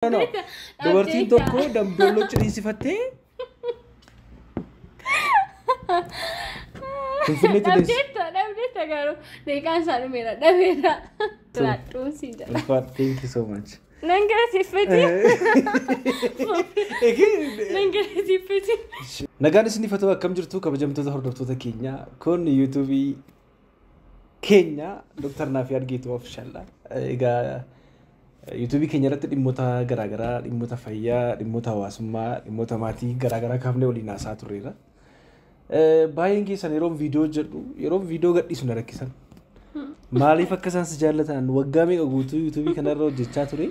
No, dubartiin tokko damdooloo ciriinsifattee Dhabdeetta garuu deeqaan isaa dhumeera dhabeera. Thank you so much. Nagaan isiniifatu akkam jirtu kabajamtoota hordoftoota keenya kun YouTube keenya Dr. Naafi Argeetu official. Egaa YouTube keenya irratti dhimmoota garaagaraa, dhimmoota fayyaa, dhimmoota hawaasummaa, dhimmoota maatii garaagaraa kaafnee waliin haasaa turreerra. Baay'een keessan yeroo viidiyoo jedhu yeroo viidiyoo gadhiisu na rakkisan. Maaliif akka isaan si jaallatan waggaa meeqa guutuu YouTube kanarra hojjechaa ture.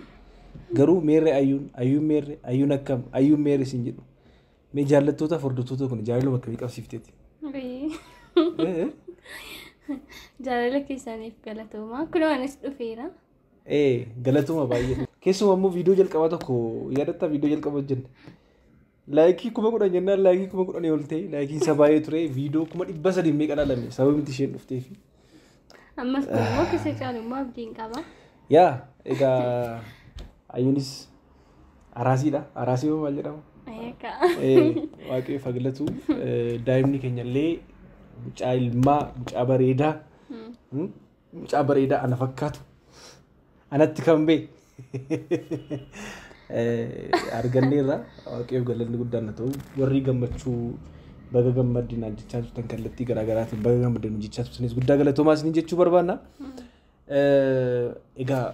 Garuu meerre ayyuun meerre ayyuun akkam ayyuun meerre sin jedhu. Mee jaallattoota hordoftoota kun jaalaluma akkamii qabsiifteeti? Jaalala keessaniif galatooma. Kunoo anis dhufeera. Galatuma baay'ee. Keessumaa immoo viidiyoo jalqabaa tokko yaadatta viidiyoo jalqabaa hojjenne. Laayikii 10,000 jennaan laayikii 10,000 ol ta'e laayikiin isa baay'ee ture viidiyoo 300 meeqa dhalame sababni isheen dhufteef. Ammas immoo keessa caalummaa abdiin qaba. Yaa egaa ayyuunis araasiidha. Araasii maal jedhama? Waaqayyo fagalatu daa'imni keenya illee mucaa ilmaa mucaa bareedaa ana fakkaatu. Anatti kan bee arganneerra waaqayyo galanni guddaan na ta'u warri gammachuu baga gammadinaan jechaa turtan kallattii garaagaraatiin baga gammadinaan jechaa turtanis guddaa galatoomaa isiniin jechuu barbaanna. Egaa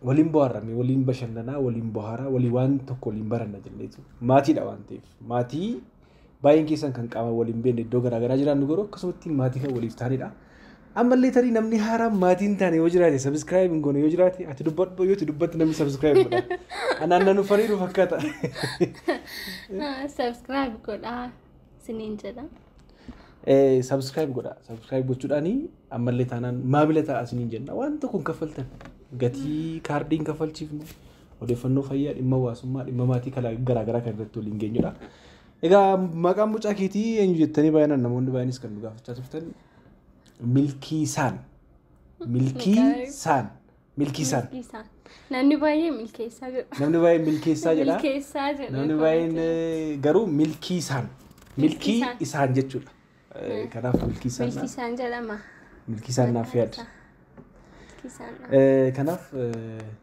waliin bohaarame waliin bashannanaa waliin bohaaraa walii waan tokko waliin baranna jenneetu maatiidha waan ta'eef maatii baay'een keessan kan qaama waliin beekne iddoo garaagaraa jiran nu garuu akkasumatti maatii kan waliif taanidha. Ammallee tarii namni haaraan maatiin taane yoo jiraate subscribe hin goone yoo jiraate ati dubbadhu yoo dubbatti namni subscribe godha. Anaan nan ufaniiru fakkaata. Subscribe godha siniin jedha. Subscribe godha. Subscribe gochuudhaani ammallee taanaan maamila ta'a siniin jenna. Waan tokkoon kaffaltan gatii kaardiin kaffalchiifnu odeeffannoo fayyaa dhimma hawaasummaa dhimma maatii garaagaraa kan irratti waliin geenyudha. Egaa maqaan mucaa keetii eenyu jettanii baay'inaan namoonni baay'eenis kan nu gaafachaa turtan. Milkii Saan. Namni baay'ee milkeessaa jedha. Namni baay'ee milkeessaa jedha. Namni baay'een garuu Milkii Saan. Milkii isaan jechuudha. Kanaaf Milkii Saan. Milkii Saan jedhama. Milkii Saan naaf yaada. Kanaaf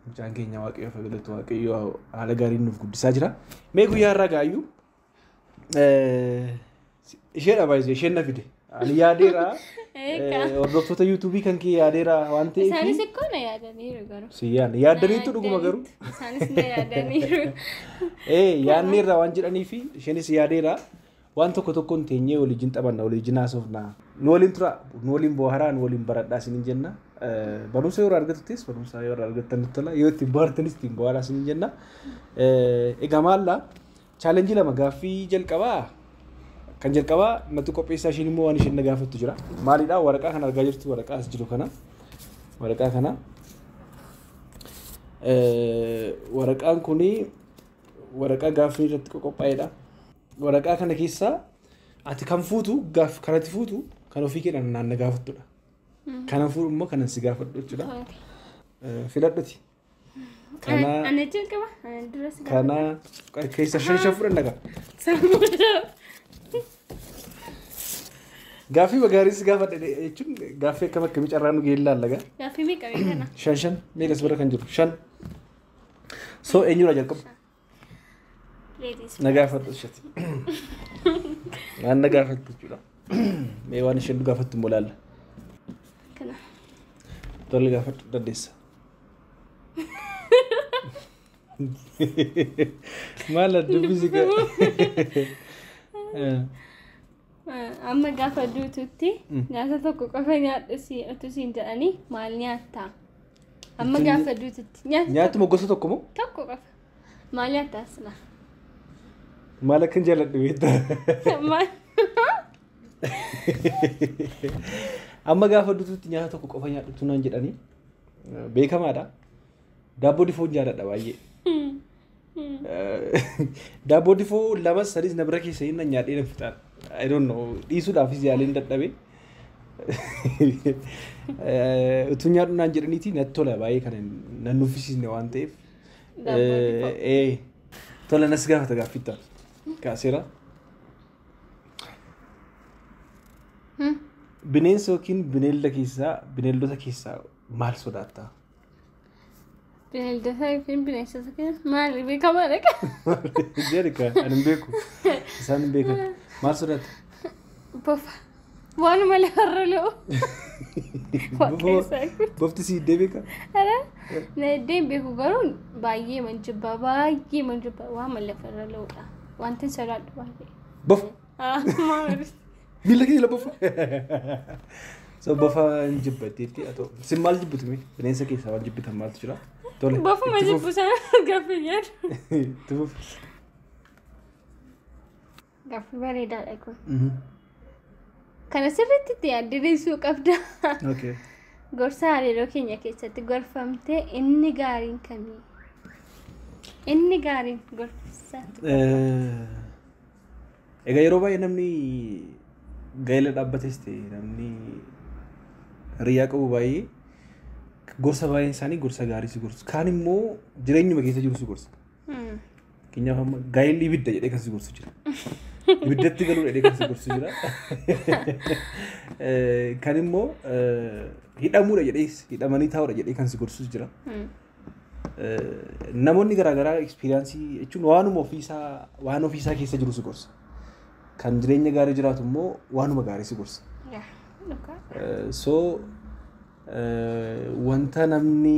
mucaan keenya waaqayyo fagalatu waaqayyo haala gaariin nuuf guddisaa jira. Mee guyyaa irraa gaayyuu isheedha baay'ee isheen na fide. Ani yaadeera. Hordoftoota YouTube kan kee yaadeera waan ta'eef. Isaanis ikkoo na yaadaniiru garuu. Siyyaan yaadaniitu dhuguma garuu. Isaanis na yaadaniiru. Yaadneerra waan jedhaniif isheenis yaadeera waan tokko tokkoon teenyee waliin taphanna waliin haasofna. Nu waliin tura nu waliin bohaaraa nu waliin baradhaa isiniin jenna. Barumsa yeroo argatuttis barumsa yeroo argattan tola yoo itti bohaartanis ittiin bohaaraa isiniin jenna. Egaa maalla chaalenjii lama gaaffii jalqabaa. Kan jalqabaa natti qopheessaa isheen immoo waan isheen na gaafattu jira. Maalidhaa waraqaa kana argaa jirtu waraqaa as jiru kana. Waraqaa kana. Waraqaan kuni waraqaa gaaffii irratti qophaa'edha. Waraqaa kana keessaa ati kan fuutu kanatti fuutu kan ofii keedhaan naan na gaafattudha. Kana fuudhu immoo kanan si gaafadhu jechuudha. Filadhuti. Ana jalqaba. Kana keessa shan fudhanna gaa. Gaaffii magaaris gaafadhe jechuun gaaffii akkam akkamii carraa nu ga'e ilaalla. Gaaffii meeqa beekana? Shan meeqas bira kan jiru? 5. So eenyudha jalqabu? Na gaafadhu ishati. Waan na gaafattu jechuudha. Mee waan isheen nu gaafattu immoo ilaalla. Kana. Tole gaafadhu dandeessa. Maal dubbisi gaa? Amma gaafa duututti nyaata tokko qofa nyaadhu siin jedhanii maal nyaattaa? Amma gaafa duututti nyaatuma gosa tokko moo? Tokko qofa. Maal nyaattaa sila? Maal akkan jaalladhu beektaa? Amma gaafa duututti nyaata tokko qofa nyaadhu naan jedhanii beekamaadha. Daabboo difoon jaalladha baay'ee. Daabboo difoo 2-3 na bira keessa hin nyaadhee na fixaan. I don't know. Dhiisuudhaafis yaaliin dadhabee. Utuu nyaadhu naan jedhaniiti natti tola baay'ee kan nan nuffisiisne waan ta'eef Tola nas gaafata gaaffittaa. Kaaseera. Bineensa yookiin bineeldota keessaa maal sodaattaa? Bineeldota yookiin bineensota keessaa maal beekamaa dhaqa? Jeerika ani hin beeku. Isaan hin beekan. Maal sodaatta? Bofa. Waanuma lafarra lo'u. Bofti si iddee beeka? Na iddeen beeku garuu baay'ee manjibba waan lafarra lo'udha. Wanti sodaadhu baay'ee. Bof. Maalis. Miila kee la bofa. So bofa hin jibbatteetti atoo sin maal jibbitu mi bineensa keessaa waan jibbitan maaltu jira? Tole. Bofuma jibbusan gaaffii jedhu. Tufuuf. Gaaffii bareedaadha kun. Kana sirriitti itti yaaddeessuu qabda. Gorsa hariiroo keenya keessatti gorfamtee inni gaariin kamii? Inni gaariin gorsa. Egaa yeroo baay'ee namni gaa'ela dhaabbates ta'e namni hiriyaa qabu baay'ee gorsa baay'een isaanii gorsa gaarii si gorsu. Kaan immoo jireenyuma keessa jiru si gorsa. Fakkeenyaaf amma gaa'elli ibidda jedhee kan si gorsu jira. Ibiddatti galuu jedhee kan si gorsu jira. Kan immoo hidhamuudha jedhees hidhamanii taa'uudha jedhee kan si gorsu jira. Namoonni garaagaraa ekspiriyaansii jechuun waan ofiisaa keessa jiru si gorsa. Kan jireenya gaarii jiraatu immoo waanuma gaarii si gorsa. So wanta namni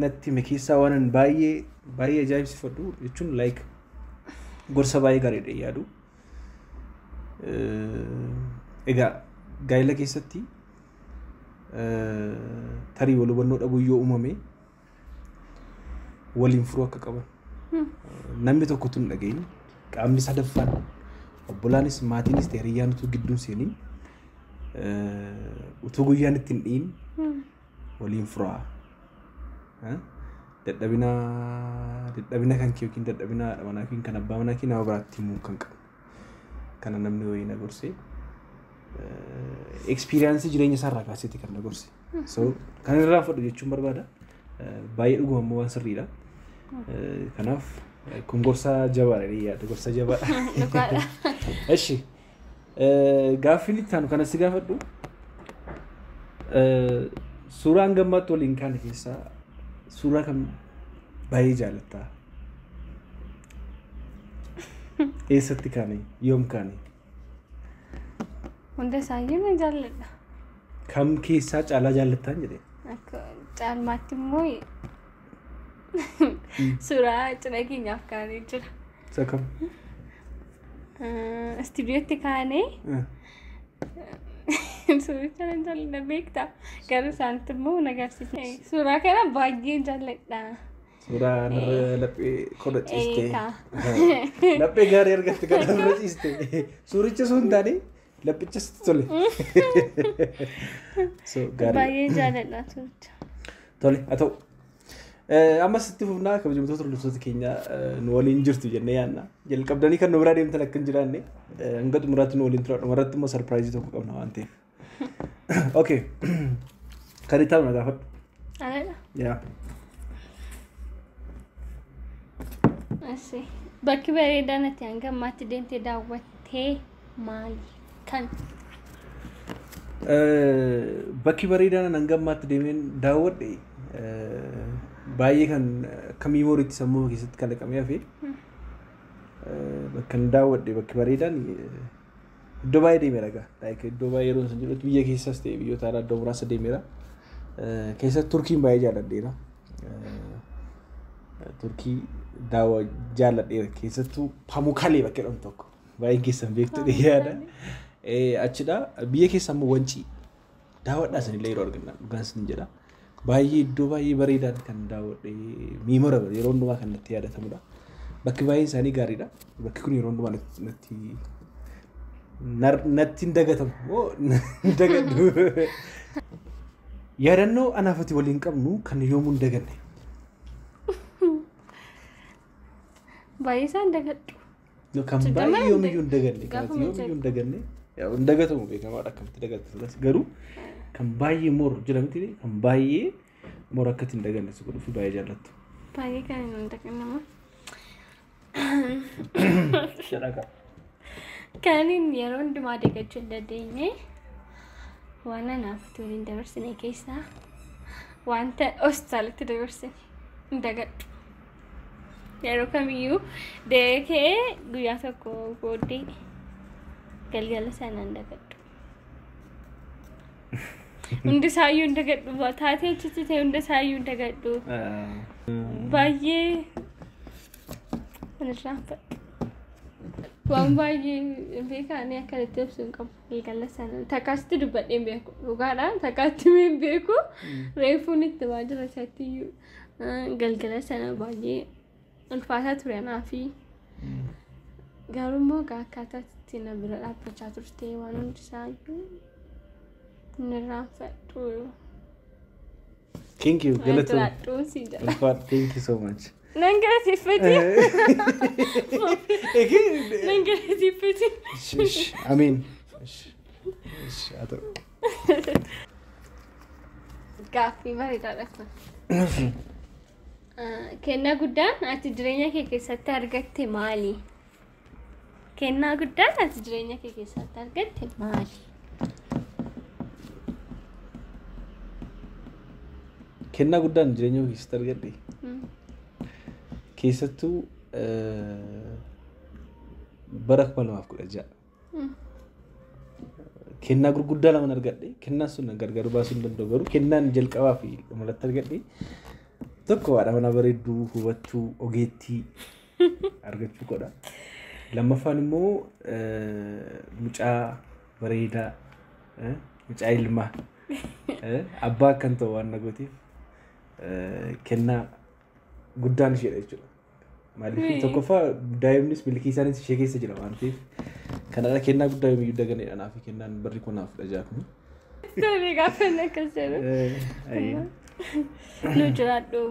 natti hime keessaa waan baay'ee ajaa'ibsiifadhu jechuun like gorsa baay'ee gaariidha yaadu. Egaa gaa'ela keessatti tarii wal hubannoo dhabuu yoo uumame waliin furuu akka qaban. Namni tokkotu hin dhageenye qaamni sadaffaan obbolaanis maatiinis ta'e hiriyyaan utuu gidduun seeniin utuu guyyaan ittiin dhiin waliin furaa. Dadhabina kan kee yookiin dadhabina haadha manaa yookiin kan abbaa manaa nama biraatti himuu kan qabu. Kana namni wayii na gorsee ekspiriyaansii jireenya isaarraa kaaseeti kan na gorse. So kan irraa fudhu jechuun barbaada. Baay'ee dhuguma immoo waan sirriidha. Kanaaf kun gorsa jabaadha yaada gorsa jabaadha. Eshi gaaffiin itti aanu kanas gaafadhu suuraan gammaatti waliin kaane keessaa suuraa kam baay'ee jaalattaa? Eessatti kaane? Yoom kaane? Hunda isaayyuu na jaalladha. Kam keessaa caalaa jaallattaan jedhee? Caalmaatti immoo suuraa cidha keenyaaf kaanee jira. Isa kam? Istiidiyootti kaanee suuricha na jaalladha beektaa. Garuu isaanitti immoo na agarsiisa. Suuraa kana baay'ee jaalladha. Suuraa narra laphee kodha ciistee. Laphee gaarii argatte kan narra ciistee. Suuricha sun taane laphicha sitti tole. Baay'ee jaalladha suuricha. Tole haa ta'u. Amma sitti fufnaa kabajamtoota hordoftoota keenya nu waliin jirtu jennee yaadna. Jalqabdanii kan nu biraa deemtan akka hin jiraanne hanga xumuraatti nu waliin tura. Dhumarratti immoo sarpiraayizii tokko qabna waan ta'eef. Okay. Kan itti aanu na gaafadhu. Anadha. Yaa. Bakki bareedaan ati hanga ammaatti deemtee daawwattee maali? Kan? Bakki bareedaan hanga ammaatti deemeen daawwadhe baay'ee kan akka miimooriitti sammuu keessatti kalaqamee hafe bakka hin daawwadhe bakki bareedaan iddoo baay'ee deemeera egaa. Iddoo baay'ee yeroo san jedhutti biyya keessas ta'e biyyoota alaa iddoo muraasa deemeera. Keessatti Turkiin baay'ee jaalladheera. Turkii jaalladheera keessattuu Pamukkale bakka jedhamu tokko baay'een keessan beektu yaada. Achidha biyya keessa immoo Wancii daawwadhaa sanillee yeroo arganna dhugaan sin jedha. Baay'ee iddoo baay'ee bareedaan kan daawwadhe miimora yeroo hundumaa kan natti yaadatamudha. Bakki baay'een isaanii gaariidha. Bakki kun yeroo hundumaa natti hin dagatamu. Dagadhu. Yaadannoo anaaf ati waliin qabnu kan yoomuu hin daganne. Baay'ee isaan dagadhu. Kan baay'ee yoomiyyuu hin daganne. Yoomiyyuu hin daganne. Hin dagatamu beekamaadha akkamitti dagatu. Garuu kan baay'ee mor jedhamti kan baay'ee mor akkatti hin daganne si godhuuf baay'ee jaallattu. baay'ee kan hin hundaqannama. Kan inni yeroo hundumaa dagachuu hin dandeenye waan anaaf waliin dabarsine keessaa wanta hospitaalatti dabarsine hin dagadhu. Yeroo kamiyyuu deekee guyyaa tokko booddee galgala sanaan dagadhu. Hundi isaayyuu hin dagadhu. Taatee achitti ta'e hunda isaayyuu hin dagadhu. Baay'ee kanarraan fadhu. Waan baay'ee beekaanii akkanatti ibsuu hin qabu. Galgala sanaan takkaatti dubbadhee hin beeku. Dhugaadhaan takkaatti hin beeku. Reefuun itti waajjira isaattiyyuu galgala sana baay'ee ulfaataa ture anaafi. Garuu immoo akkaataa itti na bira dhaabbachaa turte waan hundi isaayyuu nirraan fadhu. Thank you. Thank you so much. Nangatifati. Nangatifati. I mean. Gaaffii bareedaadha kun. Kennaa guddaan ati jireenya kee keessatti argatte maali? Kennaa guddaan ati jireenya kee keessatti argatte maali? Kennaa guddaan jireenya kee keessatti argadhe. Keessattuu bara 2016. Kennaa gurguddaa lama argadhe. Kennaan sun gargar baasuu hin danda'u garuu kennaan jalqabaa fi dhumarratti argadhe. Tokko waadha mana bareedduu hubachuu ogeettii argachuu godha. Lammaffaan immoo mucaa bareedaa mucaa ilmaa abbaa akkan ta'u waan nagootiif kennaa guddaan isheedha jechuudha. Maaliif tokkoffaa daa'imnis milkii isaanis ishee keessa jira waan ta'eef kanadha kennaa guddaa yommuu daganedha naaf kennaan barri kunaaf dhajaafni. Tarii gaafanna akkas jedhu. Nu jiraadhu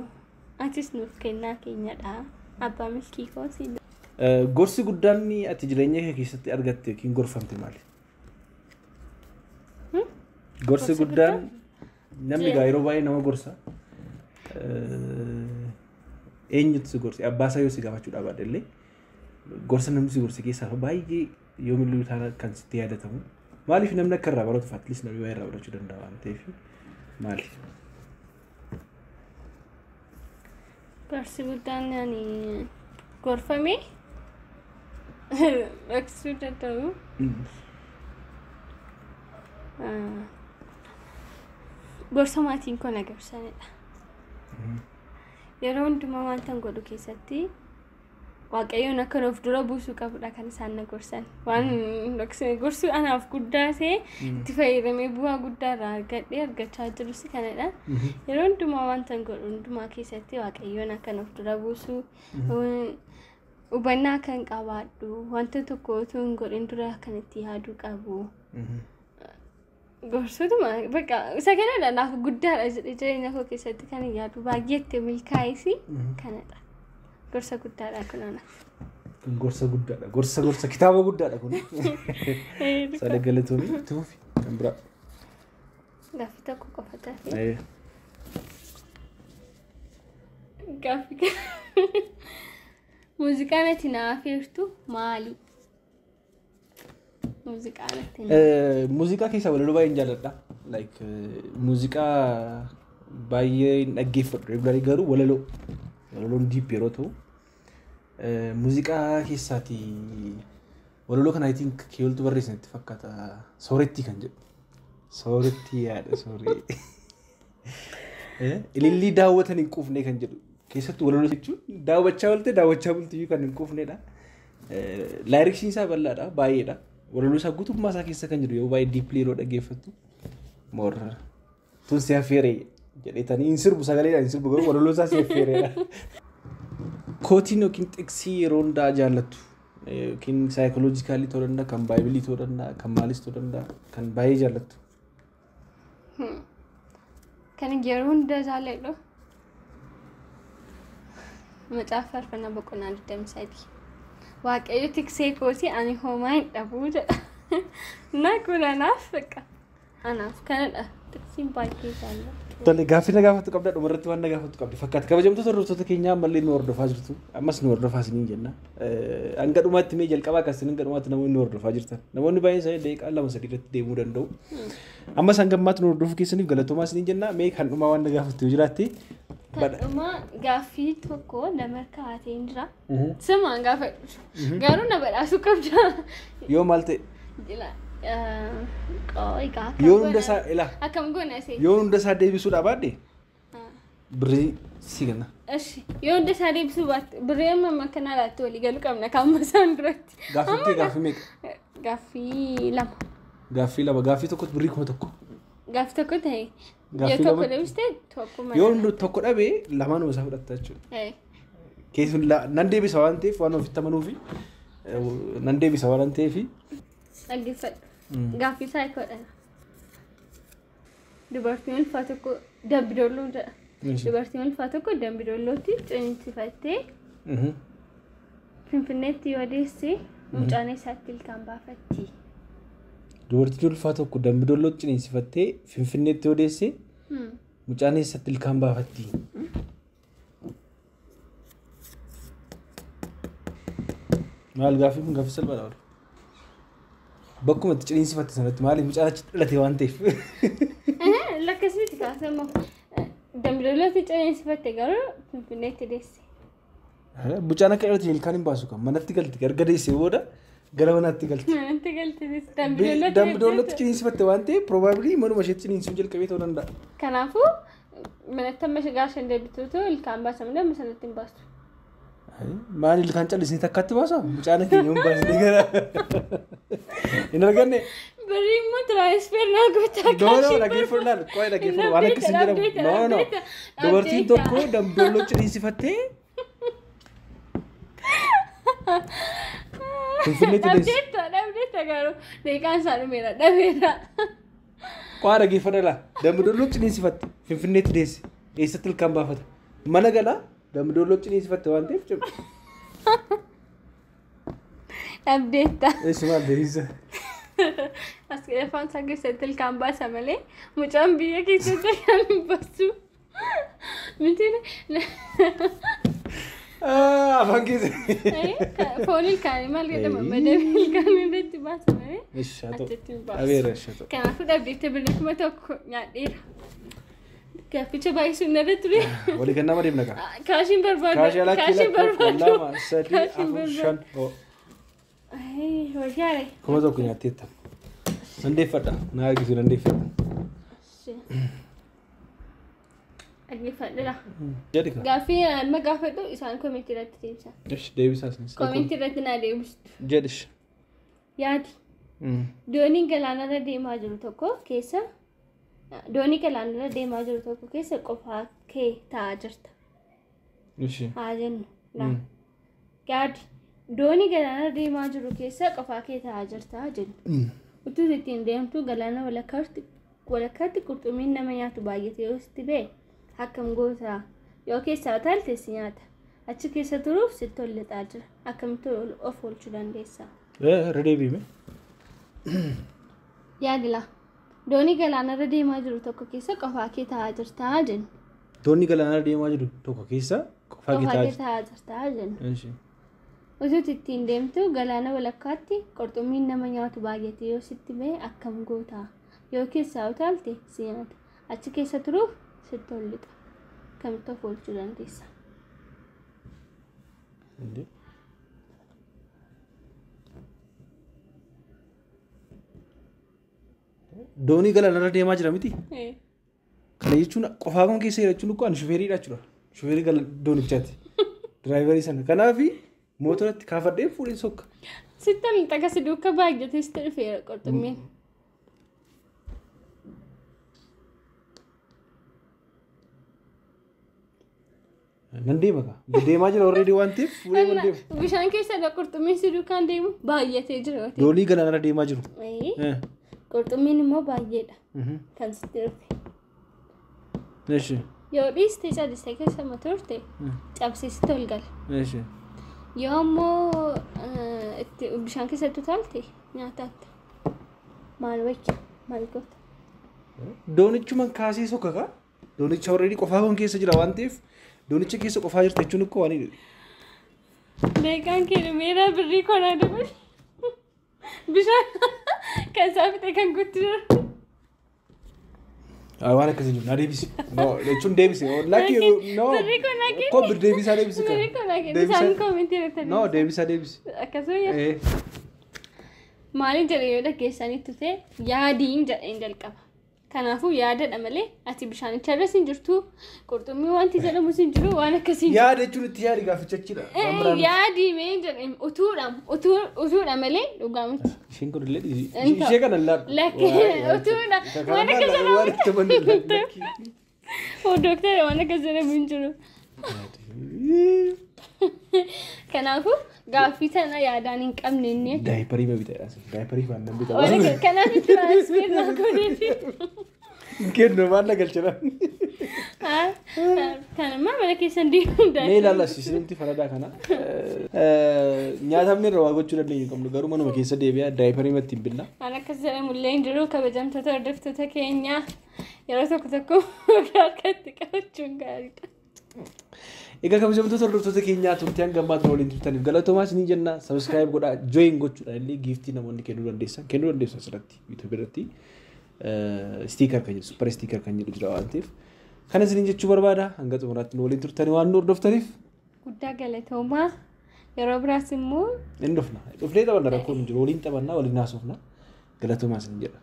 atis nuuf kennaa keenyadha abbaa milkii kooti. Gorsi guddaan ati jireenya kee keessatti argatte yookiin gorfamte maali? Gorsi guddaan namni yeroo baay'ee nama gorsa. Eenyutu si gorsi? Abbaa isaa yoo si gaafachuudhaaf baadhellee gorsa namni si gorsi keessaa baay'ee yoo miluu taana kan sitti yaadatamu. Maaliif namni akka irraa baratu atleast namni waa irraa barachuu danda'a waan ta'eef maali? Gorsi guddaan ani gorfame beeksisuu danda'u. Gorsa maatiin koo na gorsanidha. Yeroo hundumaa wanta godhu keessatti waaqayyoon akka of dura buusuu qabudha kan isaan na gorsan. Waan gorsuu anaaf guddaa ta'e itti fayyadamee bu'aa guddaa irraa argachaa jirus kanadha. Yeroo hundumaa wanta godhu hundumaa keessatti waaqayyoon akka of dura buusuu hubannaa kan qabaadhu wanta tokko utuu hin godhin dura kan itti yaaduu qabu. Gorsutuma bakka isa kanadha naaf guddaadha jireenya koo keessatti kan yaadu baay'eetti milkaa'isi kanadha. Gorsa guddaadha kun anaaf. Gorsa guddaadha. Gorsa kitaaba guddaadha kun. Sada galatoomii tuufi kan biraa. Gaaffii tokko qofa taate. Gaaffii muuziqaan ati naaf hirtu maali? Muuziqaa keessaa walaloo baay'een jaalladha. Like muuziqaa baay'ee dhaggeeffadhu garuu walaloon diip yeroo ta'u muuziqaa keessaati walaloo kana I think keewoltu barreessanitti fakkaata sooretti kan jedhu. Sooretti yaada sooree. Ilillii daawwatan hin quufne kan jedhu. Keessattuu walaloo jechuun daawwachaa bultiyyuu kan hin quufnedha. Laayiriksiin isaa bal'aadha baay'eedha. Walaloo isaa guutummaa isaa keessa kan jiru yoo baay'ee diippilii yeroo dhaggeeffattu moorra tun si affeeree jedhetanii hin sirbu sagaleedhaan hin sirbu garuu walaloo isaa si affeereedha. Kootiin yookiin xiqsii yeroo hundaa jaallattu yookiin saayikoloojikaalii ta'uu danda'a kan baaybilii ta'uu danda'a kan maalis ta'uu danda'a kan baay'ee jaallattu. Kan yeroo hundaa jaalladhu macaafa faarfannaa boqonnaa 23. Waaqayyo tiksee kooti ani homaa hin dhabuu jedha. Na kun anaaf kanadha. Tiksiin baay'ee jaalladha. Tole gaaffii na gaafatu qabda dhumarratti waan na gaafatu qabdi fakkaata kabajamtoota hordoftoota keenyaa ammallee nu hordofaa jirtu ammas nu hordofaa isiniin jenna hanga dhumaatti mee jalqabaa akkasiin hanga dhumaatti namoonni nu hordofaa jirtan namoonni baay'een isaanii daqiiqaa 2-3 irratti deemuu danda'u ammas hanga ammaatti nu hordofuu keessaniif galatoomaa isiniin jenna mee kan dhumaa waan na gaafatu jiraatti Kadhuma gaaffii tokko nama kaatee jira simaan gaafadhu garuu na badhaasuu qabda yoo maal ta'e yoo hunda isaa ila akkam goona see yoo hunda isaa deebisuudha baadde birrii si ganna እሺ yoo hunda isaa deebisuu baatte birrii amma makana laatti walii galuu qabna kamma isaan duratti gaaffii meeqa gaaffii lama gaaffii tokko birrii 1,000 gaaffii tokko ta'e yoo tokko deebiste tokko malee yoo hunda tokko dhabee lamaan isaa fudhatta jechuudha keessuun nan deebisa waan ta'eef waan ofitti amanuufi nan deebisa waan ta'eef dhaggeeffadhu gaaffii isaa eekoodha dubartiin ulfaa tokko dambidolloo jedha dubartiin ulfaa tokko dambidollootti ciniinsifattee finfinneetti yoo deesse mucaan isaatti ilkaan baafatti dubartiin ulfaa tokko dambidollootti ciniinsifattee finfinneetti yoo deesse mucaan isaatti ilkaan baafatti maal gaaffii kun gaaffii salphaadha bakkuma itti ciniinsifatte sanatti maaliif mucaan achi dhalate waan ta'eef lakkasitti kaasamu dambidollootti ciniinsifatte garuu finfinneetti deesse mucaan akka dhalate ilkaan hin baasu kan manatti galti erga deessee booda gara manaatti galti manatti galti dambidollootti ciniinsifatte waan ta'eef probably manuma isheetti ciniinsuun jalqabee ta'uu danda'a kanaafuu manatti amma gaashan deebituutu ilkaan baasamudha amma sanatti hin baasu maal ilkaan callisni takkatti baasa mucaan keenya hin baasne gara hin arganne birrii immoo tiraansfer naa goota no dhaggeeffannaan qo'ee dhaggeeffannaan waan akkasiin jedhamu no dubartiin tokko dambidolloo ciniinsifattee finfinneetti deesse dhabdeetta garuu deeqaan isaa dhumeera dhabeera qo'aa dhaggeeffannaa dambidolloo ciniinsifatte finfinneetti deesse eessatti ilkaan baafata mana galaa dambidolloo ciniinsifatte waan ta'eef cimu dhabdeetta eessumaa deebisa as afaan isaa keessatti ilkaan baasa malee mucaan biyya keessatti kan hin baasu miti afaan keessa foon ilkaanii maal jedhama madabii ilkaanii irratti baasa malee achitti hin baasu kanaafuu dhabdeetta birrii 1,000 nyaadheera gaaficha baay'isuun narra ture walii kan nama deemna qaba kaashiin barbaadu kaashiin barbaadu 2 3 4 5 wajjaare 1,000 nyaatteetta nandeeffadha naa argisu nandeeffadha dhaggeeffadhudha jedhi ka gaaffii amma gaafadhu isaan koomentii irratti deebisan deebisaas koomentii irratti naa deebistu jedhish yaadi dooniin galaanarra deemaa jiru tokko keessa doonii galaanarra deemaa jiru tokko keessa qofaa kee taa'aa jirta haa jennu yaadi doonii galaanarra deemaa jiru keessa qofaa kee taa'aa jirta jennu utuu ittiin deemtu galaana walakkaatti qurxummiin nama nyaatu baay'ate yoo sitti ba'e akkam goota yoo keessaa utaalte si nyaata achi keessa turuuf sitti ol lixaa jira akkamitti of oolchuu dandeessa irra deebiime yaadila doonii galaanarra deemaa jiru tokko keessa qofaa kee taa'aa jirta jennu doonii galaanarra deemaa jiru tokko keessa qofaa kee taa'aa jirta jennu utuu ittiin deemtu galaana walakkaatti qurxummiin nama nyaatu baay'ate yoo sitti ba'e akkam goota yoo keessaa utaalte si nyaata achi keessa turuuf sitti ol lixa akkamitti of oolchuu dandeessa doonii galaanarra deemaa jira miti kana jechuun qofaa kun keessa jechuun ko ani shufeeriidha jechuudha shufeerii doonichaati diraayivarii sana kanaafi mootoratti kaafadhee fuudhee sokka sitti ol lixa kasi duuka baay'ate sitti dhufeera qurxummiin nan deema ka deemaa jira already waan ta'eef fuudhee wal deema bishaan keessa qurxummiin si duukaan deemu baay'atee jira doonii galaanarra deemaa jiru qurxummiin immoo baay'eedha kan sitti dhufe yoo dhiiste callisee keessa turte cabsiisitti ol gala yoo ammoo bishaan keessatti utaalte nyaataatti maal wayya maal goota doonichuman kaasee sokka ka Doonicha already qofaa kun keessa jira waan ta'eef doonicha keessa qofaa jirti jechuun akka waan Deeqaan kee meeraa birrii konaa dabal. Bishaan kan saafite kan guutti jira. waan akkasii jiru naa deebisi. No jechuun deebisi. Lakki no. Birrii konaa kee. Ko deebisaa deebisi kan. Birrii konaa kee. Bishaan koomintii irratti. No deebisaa deebisi. Akkasuma maaliin jedhee yoo dhageessanitti ta'e yaadiin jedheen jalqaba. Kanaafuu yaadadha malee ati bishaanicha irra sin jirtu qurxummii wanti jedhamu sin jiru waan akkasii yaada jechuun itti yaadi gaafichachidha. Yaadii mee jedheen utuudha malee dhugaa miti. Isheen kun illee ishee kana Lakki utuudha waan akka jedhamu. Doktara waan akka jedhamu hin jiru. Kanaafuu gaaffii sana yaadaan hin qabne inni. Daayiparii babitaadha. Daayiparii waan nan bitaa. Kanaaf itti baasfee naa godheefi. Kenno maal galchana. Kanammaa mana keessan deemuun daa'ima. Mee ilaala isinimti faradaa kana. Nyaatamni irra waa gochuu dandeenyu qabnu garuu manuma keessa deebi'aa daayiparii matti hin billa. Waan akkas jedhamullee hin jiru kabajamtoota hordoftoota keenya yeroo tokko harkatti qabachuun gaariidha. Egaa kabajamtoota hordoftoota keenyaa turtii hanga ammaatti waliin turtaniif galatoomaa isin jenna. Subscribe godhaa join gochuudhaan illee giiftii namoonni kennuu dandeessu asirratti YouTube irratti sticker kan jedhu super sticker kan jedhu jira waan ta'eef kana isin jechuu barbaada. Hanga xumuraatti waliin turtanii waan nu hordoftaniif guddaa galatoomaa. Yeroo biraas immoo hin dhufna. Dhufnee taphanna rakkoon jiru waliin taphannaa waliin haasofna. Galatoomaa isin jedha.